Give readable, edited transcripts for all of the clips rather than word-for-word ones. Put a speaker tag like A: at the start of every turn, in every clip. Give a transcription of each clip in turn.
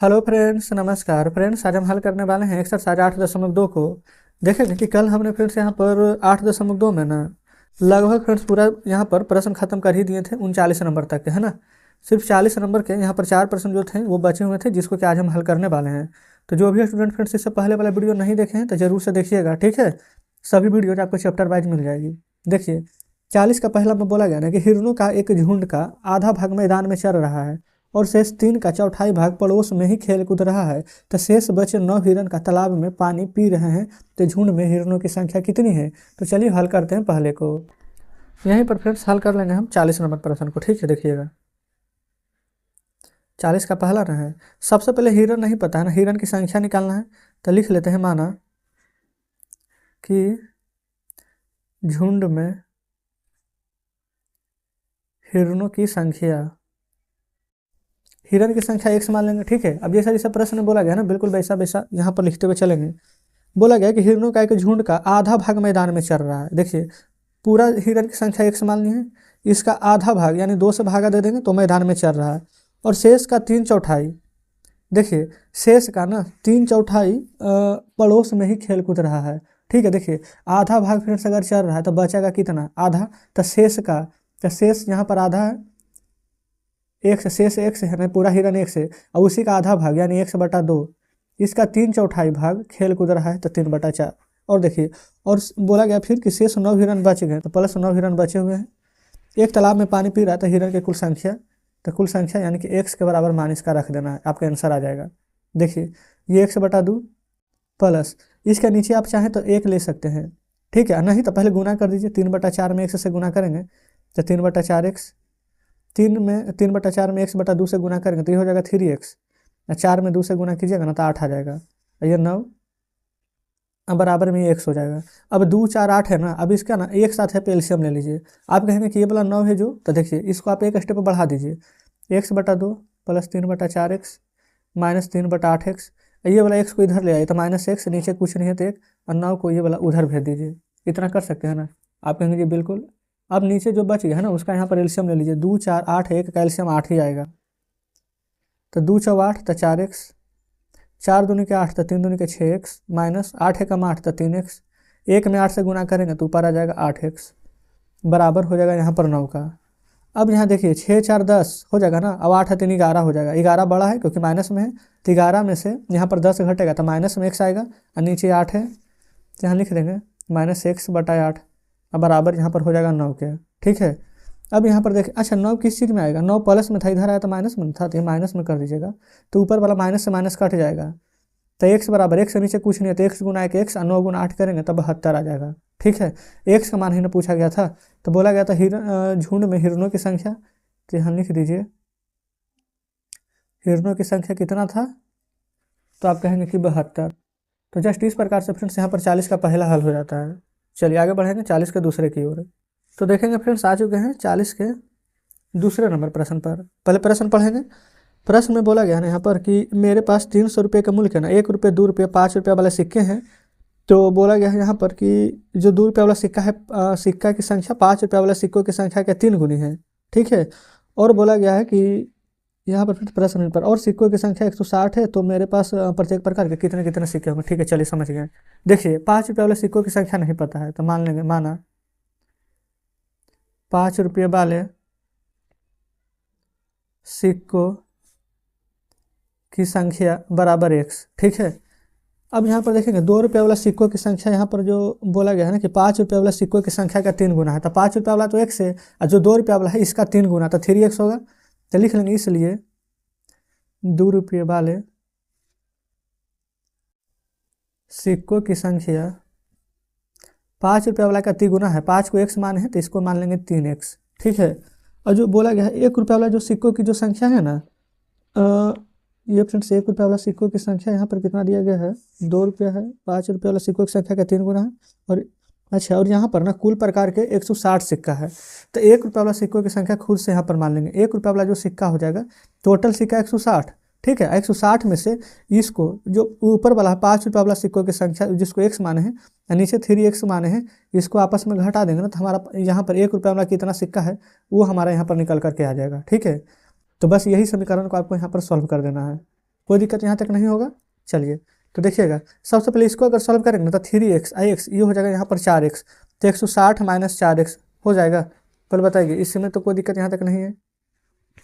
A: Hello friends, नमस्कार friends. आज हम हल करने वाले हैं एक्सरसाइज 8.2 को। देखेंगे कि कल हमने फ्रेंड्स यहाँ पर 8.2 में ना लगभग फ्रेंड्स पूरा यहाँ पर प्रश्न खत्म कर ही दिए थे 39 नंबर तक के, है ना। सिर्फ 40 नंबर के यहाँ पर 4 प्रश्न जो थे वो बचे हुए थे, जिसको कि आज हम हल करने वाले हैं। तो जो भी स्टूडेंट फ्रेंड्स इससे पहले वाला वीडियो नहीं देखे हैं तो जरूर से देखिएगा, ठीक है। सभी वीडियो आपको चैप्टर वाइज मिल जाएगी। देखिए 40 का पहला में बोला गया ना कि हिरणों का एक झुंड का आधा भाग मैदान में चल रहा है और शेष 3 का चौथाई भाग पड़ोस में ही खेल कूद रहा है। तो शेष बचे 9 हिरण का तालाब में पानी पी रहे हैं। तो झुंड में हिरणों की संख्या कितनी है? तो चलिए हल करते हैं पहले को। यहीं पर फ्रेंड्स हल कर लेंगे हम 40 नंबर प्रश्न को, ठीक है। देखिएगा 40 का पहला ना है, सबसे पहले हिरण नहीं पता है ना, हिरण की संख्या निकालना है। तो लिख लेते हैं, माना कि झुंड में हिरणों की संख्या, हिरण की संख्या एक मान लेंगे, ठीक है। अब जैसा जैसा प्रश्न में बोला गया ना, बिल्कुल वैसा वैसा यहाँ पर लिखते हुए चलेंगे। बोला गया कि हिरणों का एक झुंड का आधा भाग मैदान में चल रहा है। देखिए पूरा हिरण की संख्या एक मान ली है, इसका आधा भाग यानी 2 से भागा दे देंगे तो मैदान में चल रहा है। और शेष का 3/4, देखिए शेष का ना 3/4 पड़ोस में ही खेल कूद रहा है, ठीक है। देखिए आधा भाग फिर से अगर चल रहा है तो बचेगा कितना? आधा। तो शेष का, तो शेष यहाँ पर आधा है, एक से शेष एक से है ना, पूरा हिरण एक से, और उसी का आधा भाग यानी 1/2, इसका 3/4 भाग खेल कूद रहा है तो 3/4। और देखिए और बोला गया फिर कि शेष 9 हिरण बच गए, तो प्लस 9 हिरण बचे हुए हैं। एक तालाब में पानी पी रहा है तो हिरण की कुल संख्या, तो कुल संख्या यानी कि x के बराबर मान इसका रख देना है, आपका आंसर आ जाएगा। देखिए ये 1/2 प्लस इसके नीचे आप चाहें तो 1 ले सकते हैं, ठीक है। नहीं तो पहले गुना कर दीजिए, 3/4 में 1 से गुना करेंगे तो 3/4x, 3/4 में 1/2 से गुना करेंगे तो ये हो जाएगा 3x, 4 में 2 से गुना कीजिएगा ना तो 8 आ जाएगा। ये 9 अब बराबर में ये x हो जाएगा। अब 2 4 8 है ना, अब इसका ना एक साथ है एलसीएम ले लीजिए। आप कहेंगे कि ये वाला 9 है जो, तो देखिए इसको आप एक स्टेप बढ़ा दीजिए, 1/2 प्लस 3/4x माइनस 3/8x। ये वाला x को इधर ले आइए तो -x, नीचे कुछ नहीं है तो 1, और 9 को ये वाला उधर भेज दीजिए। इतना कर सकते हैं ना? आप कहेंगे जी बिल्कुल। अब नीचे जो बच गया है ना उसका यहाँ पर एलसीएम ले लीजिए, 2 4 8 1 का एलसीएम 8 ही आएगा। तो 2 4 8 तो 4x, 4 दूनी के 8 तो 3 दूनी के 6x, माइनस 8 एकम 8 तो 3x, 1 में 8 से गुना करेंगे तो ऊपर आ जाएगा 8x, बराबर हो जाएगा यहाँ पर 9 का। अब यहाँ देखिए 6 4 10 हो जाएगा ना, अब 8 है 3 11 हो जाएगा। 11 बड़ा है क्योंकि माइनस में है, तो 11 में से यहाँ पर 10 घटेगा तो माइनस में x आएगा, और नीचे 8 है तो यहाँ लिख देंगे -x/8, अब बराबर यहाँ पर हो जाएगा 9 के, ठीक है। अब यहाँ पर देखिए, अच्छा 9 किस चीज़ में आएगा? 9 प्लस में था, इधर आया तो माइनस में था, तो ये माइनस में कर दीजिएगा तो ऊपर वाला माइनस से माइनस कट जाएगा। तो x बराबर, x से नीचे कुछ नहीं है तो x गुना 1 x, और 9 गुना 8 करेंगे तब 72 आ जाएगा, ठीक है। x का मान ही ना पूछा गया था, तो बोला गया था झुंड में हिरणों की संख्या, तो यहाँ लिख दीजिए हिरणों की संख्या कितना था, तो आप कहेंगे कि 72। तो जस्ट इस प्रकार से फ्रेंड्स यहाँ पर 40 का पहला हल हो जाता है। चलिए आगे बढ़ेंगे 40 के दूसरे की ओर। तो देखेंगे फ्रेंड्स आ चुके हैं 40 के दूसरे नंबर प्रश्न पर। पहले प्रश्न पढ़ेंगे। प्रश्न में बोला गया ना यहाँ पर कि मेरे पास 300 रुपये का मूल्य है ना, 1 रुपये 2 रुपये 5 रुपये वाले सिक्के हैं। तो बोला गया है यहाँ पर कि जो 2 रुपये वाला सिक्का है, सिक्का की संख्या 5 रुपये वाले सिक्कों की संख्या के 3 गुनी है, ठीक है। और बोला गया है कि यहाँ पर फिर प्रश्न पर, और सिक्कों की संख्या 160 है, तो मेरे पास प्रत्येक प्रकार के कितने कितने सिक्के होंगे, ठीक है। चलिए समझ गए। देखिए 5 रुपये वाले सिक्कों की संख्या नहीं पता है तो मान लेंगे, माना 5 रुपये वाले सिक्कों की संख्या बराबर x, ठीक है। अब यहाँ पर देखेंगे 2 रुपये वाला सिक्कों की संख्या, यहाँ पर जो बोला गया है ना कि 5 रुपये वाला सिक्कों की संख्या का 3 गुना है, तो 5 रुपये वाला तो x है, और जो 2 रुपये वाला है इसका 3 गुना तो 3x होगा। तो लिख लेंगे इसलिए 2 रुपये वाले सिक्कों की संख्या 5 रुपये वाला का 3 गुना है, 5 को x मान है तो इसको मान लेंगे 3x, ठीक है। और जो बोला गया है 1 रुपये वाला जो सिक्कों की जो संख्या है ना, ये फ्रेंड्स 1 रुपये वाला सिक्कों की संख्या यहाँ पर कितना दिया गया है? 2 रुपये है, 5 रुपये वाला सिक्कों की संख्या का 3 गुना है, और अच्छा, और यहाँ पर ना कुल प्रकार के 160 सिक्का है, तो 1 रुपये वाला सिक्कों की संख्या खुद से यहाँ पर मान लेंगे। 1 रुपये वाला जो सिक्का हो जाएगा, टोटल सिक्का 160, ठीक है। 160 में से इसको जो ऊपर वाला है 5 रुपये वाला सिक्कों की संख्या जिसको x माने हैं, और नीचे 3x माने हैं, इसको आपस में घटा देंगे ना तो हमारा यहाँ पर 1 रुपये वाला कितना सिक्का है वो हमारा यहाँ पर निकल करके आ जाएगा, ठीक है। तो बस यही समीकरण को आपको यहाँ पर सॉल्व कर देना है। कोई दिक्कत यहाँ तक नहीं होगा। चलिए तो देखिएगा, सबसे पहले इसको अगर सॉल्व करेंगे तो 3x x ये हो जाएगा यहाँ पर 4x, तो 160 माइनस 4x हो जाएगा। पहले बताइए, इसमें तो कोई दिक्कत यहाँ तक नहीं है।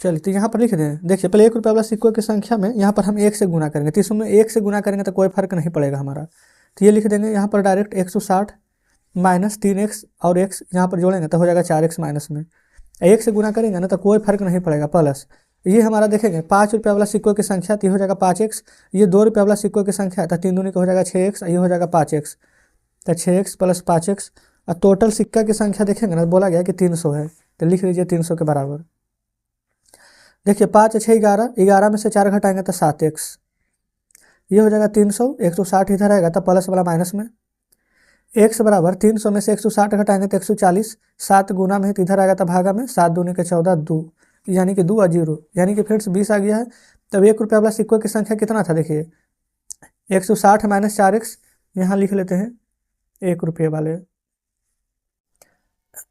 A: चलिए तो यहाँ पर लिख दें, देखिए पहले 1 रुपये वाला सिक्कों की संख्या में यहाँ पर हम 1 से गुना करेंगे, तो इसमें 1 से गुना करेंगे तो कोई फर्क नहीं पड़ेगा हमारा। तो ये लिख देंगे यहाँ पर डायरेक्ट 160 माइनस 3x और x यहाँ पर जोड़ेंगे तो हो जाएगा 4x माइनस में, 1 से गुना करेंगे ना तो कोई फर्क नहीं पड़ेगा। प्लस ये हमारा देखेंगे 5 रुपये वाला सिक्कों की संख्या, तो ये हो जाएगा 5x, ये 2 रुपये वाला सिक्कों की संख्या तो 3 दूनी का हो जाएगा 6x, ये हो जाएगा 5x, तो 6x प्लस 5x। और टोटल सिक्का की संख्या देखेंगे ना, बोला गया कि 300 है, तो लिख लीजिए 300 के बराबर। देखिए 5 6 11, 11 में से 4 घटाएंगे तो 7x, ये हो जाएगा 300, 160 इधर आएगा तो प्लस वाला माइनस में, x बराबर 300 में से 160 घटाएंगे तो 140, 7 गुना में तो इधर आएगा तो भागा में, 7 दूनी के 14, 2 यानी कि 2 और 0 यानी कि फ्रेंड्स 20 आ गया है। तब 1 रुपये वाला सिक्कों की संख्या कितना था, देखिए 160 माइनस 4x, यहाँ लिख लेते हैं 1 रुपये वाले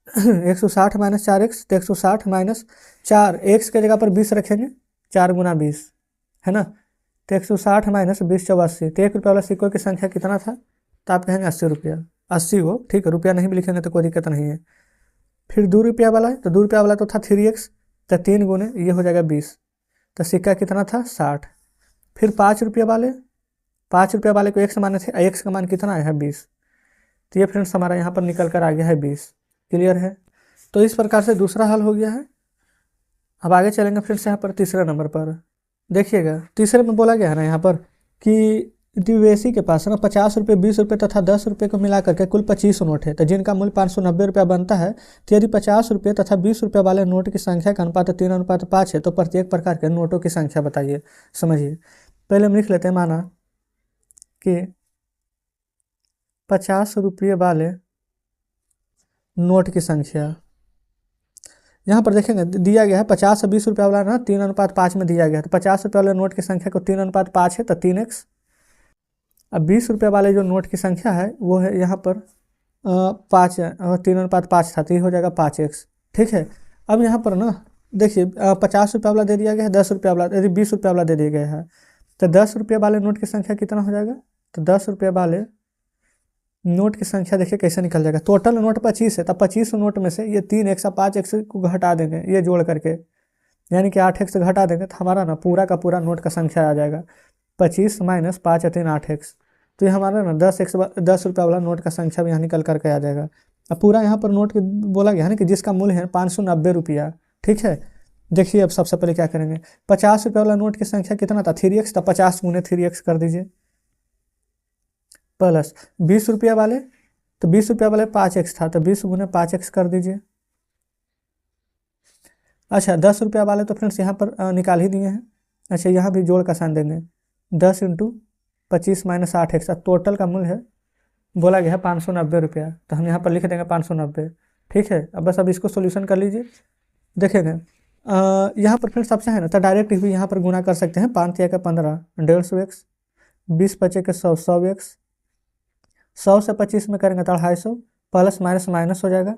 A: 160 माइनस 4x, तो 160 माइनस 4, x के जगह पर 20 रखेंगे, 4 गुना 20 है ना, तो 160 माइनस 20 84, तो 1 रुपये वाला सिक्कों की संख्या कितना था, तो आप कहेंगे 80 रुपया, 80 हो ठीक है, रुपया नहीं भी लिखेंगे तो कोई दिक्कत नहीं है। फिर 2 रुपया वाला है, तो 2 रुपया वाला तो था 3x, तो 3 गुने ये हो जाएगा 20, तो सिक्का कितना था 60। फिर 5 रुपये वाले, 5 रुपये वाले को x माने थे, x का मान कितना आया है 20, तो ये फ्रेंड्स हमारा यहाँ पर निकल कर आ गया है 20। क्लियर है, तो इस प्रकार से दूसरा हल हो गया है। अब आगे चलेंगे फ्रेंड्स यहाँ पर तीसरे नंबर पर। देखिएगा तीसरे में बोला गया है ना यहाँ पर कि द्विवेशी के पास ना 50 रुपये, 20 रुपये तथा 10 रुपये को मिला करके कुल 25 नोट है, तो जिनका मूल्य 590 रुपया बनता है। तो यदि 50 रुपये तथा 20 रुपये वाले नोट की संख्या का अनुपात 3:5 है, तो प्रत्येक प्रकार के नोटों की संख्या बताइए। समझिए, पहले हम लिख लेते हैं, माना कि 50 रुपये वाले नोट की संख्या, यहाँ पर देखेंगे दिया गया है 50 और 20 रुपये वाला ना 3:5 में दिया गया है, तो 50 रुपये वाले नोट की संख्या को 3:5 है तो 3x। अब 20 रुपये वाले जो नोट की संख्या है वो है यहाँ पर 5, 3:5 था, तो ये हो जाएगा 5x। ठीक है, अब यहाँ पर ना देखिए 50 रुपये वाला दे दिया गया है, 10 रुपये वाला, यदि 20 रुपये वाला दे दिया गया है, तो 10 रुपये वाले नोट की संख्या कितना हो जाएगा, तो 10 रुपये वाले नोट की संख्या देखिए कैसे निकल जाएगा। टोटल नोट 25 है, तब 25 नोट में से ये 3x और 5x को घटा देंगे, ये जोड़ करके यानी कि 8x घटा देंगे, तो हमारा ना पूरा का पूरा नोट का संख्या आ जाएगा 25 माइनस 5 और 3 8x। तो ये हमारा ना 10 रुपये वाला नोट का संख्या भी यहाँ निकल करके आ जाएगा। अब पूरा यहाँ पर नोट बोला गया है ना कि जिसका मूल्य है 590 रुपया। ठीक है, देखिए अब सबसे पहले क्या करेंगे, 50 रुपये वाला नोट की संख्या कितना था 3x, तो 50 गुने 3x कर दीजिए, प्लस 20 रुपया वाले, तो 20 रुपया वाले 5x था, तो 20 गुने 5x कर दीजिए। अच्छा 10 रुपया वाले तो फ्रेंड्स यहाँ पर निकाल ही दिए हैं। अच्छा यहाँ भी जोड़ का साइन देंगे, 10 × 25 माइनस 8x, टोटल का मूल्य है बोला गया है 590 रुपया, तो हम यहाँ पर लिख देंगे 590। ठीक है, अब बस अब इसको सोल्यूशन कर लीजिए। देखेंगे यहाँ पर फ्रेंड्स सबसे है ना, तो डायरेक्ट भी यहाँ पर गुना कर सकते हैं, 5 × 15 150x, 20 × 5 100 100x, 100 से 25 में करेंगे तो 250, प्लस माइनस माइनस हो जाएगा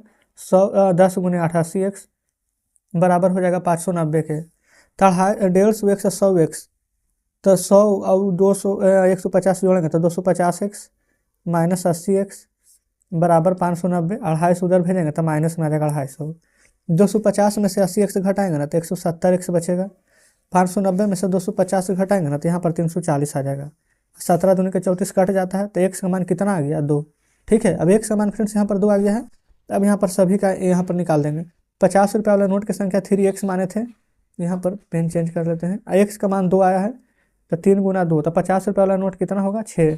A: 10 गुने 88x बराबर हो जाएगा 590 के, तो 150x से 100x, तो 100 और 200 150 जोड़ेंगे तो 250x माइनस 80x बराबर 590, 250 उधर भेजेंगे तो माइनस में आ जाएगा 250, 250 में से 80x घटाएंगे ना तो 170x बचेगा, 590 में से 250 घटाएंगे ना तो यहाँ पर 340 आ जाएगा, 17 दूनी के 34 कट जाता है, तो x का मान कितना आ गया 2। ठीक है, अब x का मान फ्रेंड्स यहाँ पर 2 आ गया है। अब यहाँ पर सभी का यहाँ पर निकाल देंगे। 50 रुपये वाला नोट की संख्या 3x माने थे, यहाँ पर पेन चेंज कर लेते हैं, x का मान 2 आया है, तो 3 गुना 2, तो 50 रुपये वाला नोट कितना होगा 6,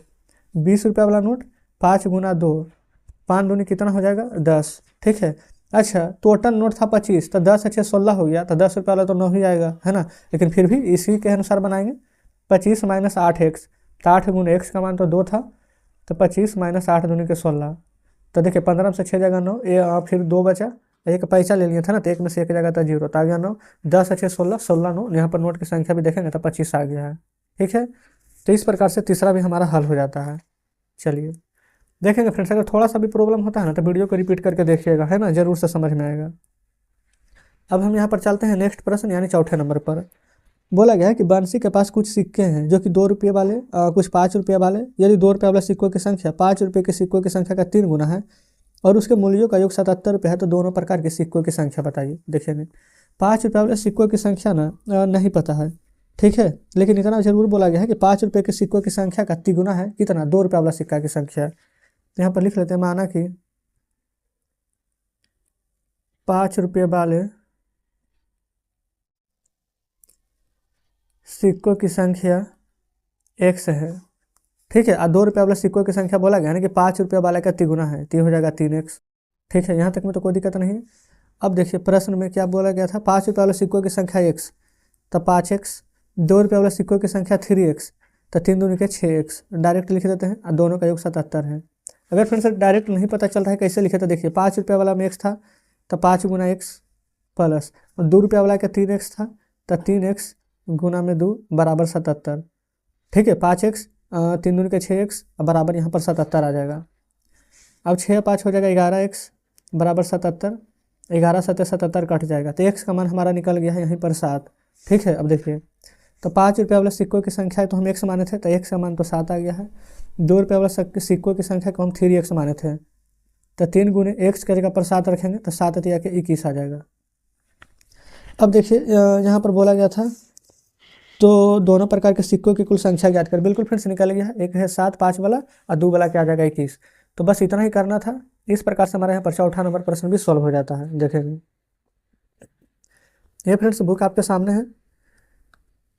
A: 20 रुपये वाला नोट 5 गुना 2, 5 दूनी कितना हो जाएगा 10। ठीक है, अच्छा टोटल नोट था 25, तो 10 अच्छे 16 हो गया, तो 10 रुपये वाला तो 9 ही आएगा है ना, लेकिन फिर भी इसी के अनुसार बनाएंगे। 25 माइनस 8x, तो 8 गुने x का मान तो 2 था, तो 25 माइनस 8 दूनी के 16, तो देखिए 15 में से 6 जगह 9, फिर 2 बचा, एक पैसा ले लिया था ना, तो एक में से एक जगह था 0, तो आ गया 9, 10 अच्छे 16, 16 9, यहाँ पर नोट की संख्या भी देखेंगे तो 25 आ गया है। ठीक है, तो इस प्रकार से तीसरा भी हमारा हल हो जाता है। चलिए देखेंगे फ्रेंड्स, अगर थोड़ा सा भी प्रॉब्लम होता है ना तो वीडियो को रिपीट करके देखिएगा, है ना, जरूर से समझ में आएगा। अब हम यहाँ पर चलते हैं नेक्स्ट प्रश्न यानी चौथे नंबर पर। बोला गया है कि बंसी के पास कुछ सिक्के हैं जो कि 2 रुपये वाले, कुछ 5 रुपये वाले। यदि 2 रुपये वाले सिक्कों की संख्या 5 रुपये के सिक्कों की संख्या का 3 गुना है और उसके मूल्यों का योग 77 रुपये है, तो दोनों प्रकार के सिक्कों की संख्या बताइए। देखेंगे 5 रुपये वाले सिक्कों की संख्या ना नहीं पता है, ठीक है, लेकिन इतना जरूर बोला गया है कि 5 रुपये के सिक्कों की संख्या का तिगुना है कितना, 2 रुपये वाला सिक्का की संख्या। तो यहाँ पर लिख लेते हैं, माना कि 5 रुपये वाले सिक्कों की संख्या x है, ठीक है, और 2 रुपये वाले सिक्कों की संख्या बोला गया है ना कि 5 रुपये वाले का तिगुना है, तो हो जाएगा 3x, ठीक है। यहाँ तक में तो कोई दिक्कत नहीं है। अब देखिए प्रश्न में क्या बोला गया था, 5 रुपये वाले सिक्कों की संख्या x, तो 5x, 2 रुपये वाले सिक्कों की संख्या 3x, तो 3 दूनी के 6x, डायरेक्ट लिख देते हैं, और दोनों का योग 77 है। अगर फिर से डायरेक्ट नहीं पता चल रहा है कैसे लिखे, तो देखिए 5 रुपये वाला में x था तो 5 गुना x प्लस, और 2 रुपये वाला का 3x था तो 3x गुना में 2 बराबर 77, ठीक है। 5x 3 दूनी के 6x बराबर यहाँ पर 77 आ जाएगा। अब 6 5 हो जाएगा 11x बराबर 77, 11 7 77 कट जाएगा, तो x का मान हमारा निकल गया है यहीं पर 7, ठीक है। अब देखिए तो 5 रुपये वाले सिक्कों की संख्या है तो हम x माने थे, तो x का मान तो 7 आ गया है। 2 रुपये वाले सिक्कों की संख्या को हम 3x माने थे, तो 3 गुने x की जगह पर 7 रखेंगे तो 7 तिया के 21 आ जाएगा। अब देखिए यहाँ पर बोला गया था तो दोनों प्रकार के सिक्कों की कुल संख्या ज्ञात कर, बिल्कुल फिर से निकल गया है, एक है 7 5 वाला और 2 वाला क्या आ जाएगा 21। तो बस इतना ही करना था। इस प्रकार से हमारे यहाँ पर चौथा नंबर प्रश्न भी सॉल्व हो जाता है। देखेंगे ये फ्रेंड्स बुक आपके सामने है,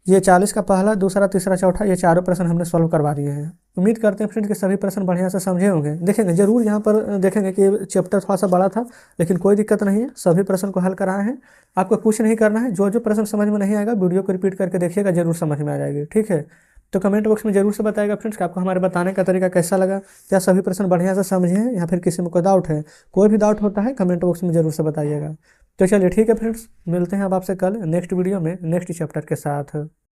A: ये 40 का पहला, दूसरा, तीसरा, चौथा, ये चारों प्रश्न हमने सॉल्व करवा दिए हैं। उम्मीद करते हैं फ्रेंड्स कि सभी प्रश्न बढ़िया से समझे होंगे। देखेंगे जरूर यहाँ पर देखेंगे कि चैप्टर थोड़ा सा बड़ा था, लेकिन कोई दिक्कत नहीं है, सभी प्रश्न को हल कराए हैं। आपको कुछ नहीं करना है, जो जो प्रश्न समझ में नहीं आएगा वीडियो को रिपीट करके देखिएगा, जरूर समझ में आ जाएगी, ठीक है। तो कमेंट बॉक्स में जरूर से बताएगा फ्रेंड्स कि आपको हमारे बताने का तरीका कैसा लगा, क्या सभी प्रश्न बढ़िया से समझे हैं या फिर किसी में कोई डाउट है। कोई भी डाउट होता है कमेंट बॉक्स में जरूर से बताइएगा। तो चलिए ठीक है फ्रेंड्स, मिलते हैं अब आपसे कल नेक्स्ट वीडियो में नेक्स्ट चैप्टर के साथ।